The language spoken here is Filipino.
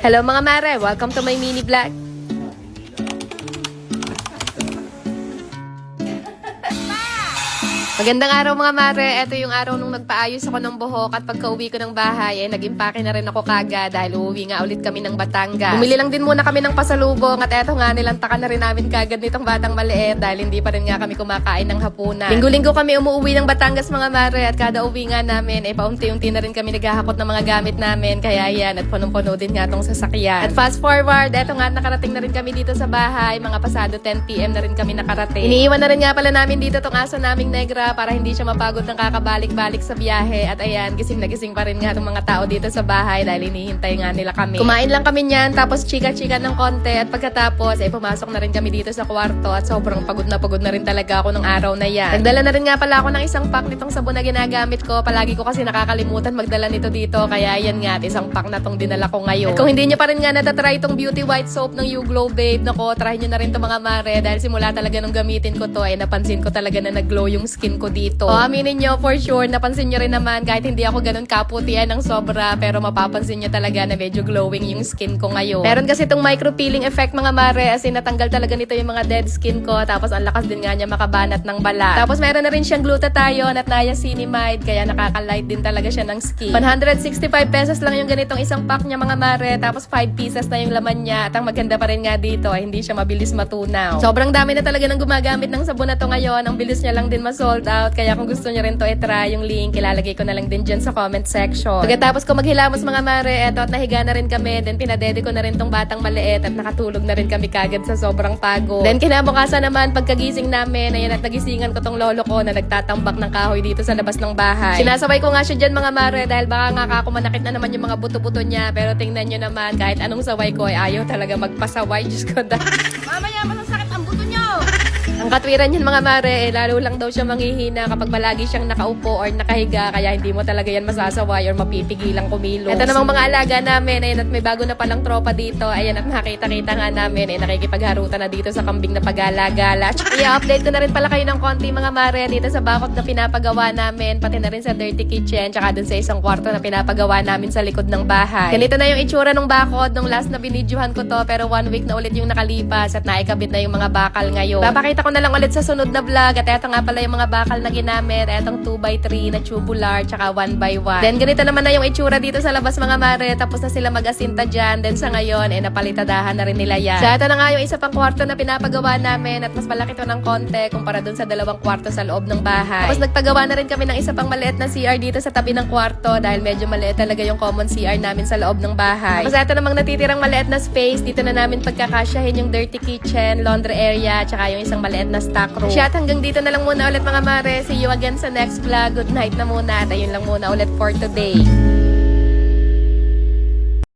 Hello mga mare, welcome to my mini vlog. Magandang araw mga mare, ito yung araw nung nagpaayos ako ng buhok at pagka-uwi ko ng bahay ay nag-impake na rin ako kagad dahil uuwi nga ulit kami ng Batangas. Bumili lang din muna kami ng pasalubong at eto nga nilantakan na rin namin kagad nitong batang maliit dahil hindi pa rin nga kami kumakain ng hapunan. Linggo-linggo kami umuwi ng Batangas mga mare at kada uwi nga namin ay paunti-unti na rin kami naghahakot ng mga gamit namin kaya yan at punong-puno din nga tong sasakyan. At fast forward, eto nga nakarating na rin kami dito sa bahay, mga pasado 10 PM na rin kami nakarating. Iniiwan na rin nga pala namin dito tong aso naming negra para hindi siya mapagod ng kakabalik-balik sa biyahe. At ayan, gising na gising pa rin nga itong mga tao dito sa bahay dahil hinihintay nga nila kami. Kumain lang kami niyan, tapos chika-chika ng konti at pagkatapos ay pumasok na rin kami dito sa kwarto at sobrang pagod na rin talaga ako ng araw na yan. Nagdala na rin nga pala ako ng isang pack nitong sabon na ginagamit ko. Palagi ko kasi nakakalimutan magdala nito dito kaya ayan nga at isang pack na tong dinala ko ngayon. At kung hindi nyo pa rin nga natatry itong Beauty White Soap ng You Glow Babe, nako, try nyo na rin itong mga mare dahil simula talaga nung gamitin ko to ay napansin ko talaga na nag-glow yung skin ko dito. O aminin nyo for sure, napansin nyo rin naman kahit hindi ako ganun kaputian ng sobra pero mapapansin nyo talaga na medyo glowing yung skin ko ngayon. Meron kasi itong micro peeling effect mga mare as in natanggal talaga nito yung mga dead skin ko tapos ang lakas din nga niya makabanat ng balat. Tapos meron na rin siyang glutathione at niacinamide kaya nakaka-light din talaga siya ng skin. 165 pesos lang yung ganitong isang pack niya mga mare tapos 5 pieces na yung laman niya at ang maganda pa rin nga dito ay hindi siya mabilis matunaw. Sobrang dami na talaga ng gumagamit ng sabon na to ngayon. Ang bilis niya lang din ma-sold out kaya kung gusto niyo rin to i-try yung link, ilalagay ko na lang din dyan sa comment section. Pagkatapos ko maghilamos mga mare, eto at nahiga na rin kami, then pinadede ko na rin tong batang maliit at nakatulog na rin kami kagad sa sobrang pagod. Then kinabukasan naman, pagkagising namin, ayan at nagisingan ko tong lolo ko na nagtatambak ng kahoy dito sa labas ng bahay. Sinasaway ko nga siya dyan mga mare dahil baka nga ako manakit na naman yung mga buto-buto niya, pero tingnan nyo naman, kahit anong saway ko ay ayaw talaga magpasaway. Diyos ko mamaya masasakit ang buto nyo! Ang katwiran yan mga mare, lalo lang daw siya manghihina kapag palagi siyang nakaupo or nakahiga kaya hindi mo talaga yan masasaway or mapipigilang kumilos. Ito namang mga alaga namin, ayan at may bago na palang tropa dito, ayan at makita-kita nga namin, nakikipagharutan na dito sa kambing na pag-alagala. I-update ko na rin pala kayo ng konti mga mare dito sa bakod na pinapagawa namin, pati na rin sa dirty kitchen, tsaka dun sa isang kwarto na pinapagawa namin sa likod ng bahay. Ganito na yung itsura ng bakod nung last na binidyohan ko to pero 1 week na ulit yung nakalipas at naikabit na yung mga bakal ngayon. Papakita ko na lang ulit sa sunod na vlog at eto nga pala yung mga bakal na ginamit, etong 2x3 na tubular tsaka 1x1. Then ganito naman na yung itsura dito sa labas mga mare, tapos na sila mag-asinta dyan, then sa ngayon napalitadahan na rin nila yan. So eto na nga yung isa pang kwarto na pinapagawa namin at mas malaki to ng konti kumpara dun sa 2 kwarto sa loob ng bahay. Tapos nagpagawa na rin kami ng isa pang maliit na CR dito sa tabi ng kwarto dahil medyo maliit talaga yung common CR namin sa loob ng bahay. Tapos eto namang natitirang maliit na space, dito na namin pagkakasyahin yung dirty kitchen, laundry area, tsaka yung isang maliit na stock room. At hanggang dito na lang muna ulit mga mare. See you again sa next vlog. Good night na muna at ayun lang muna ulit for today.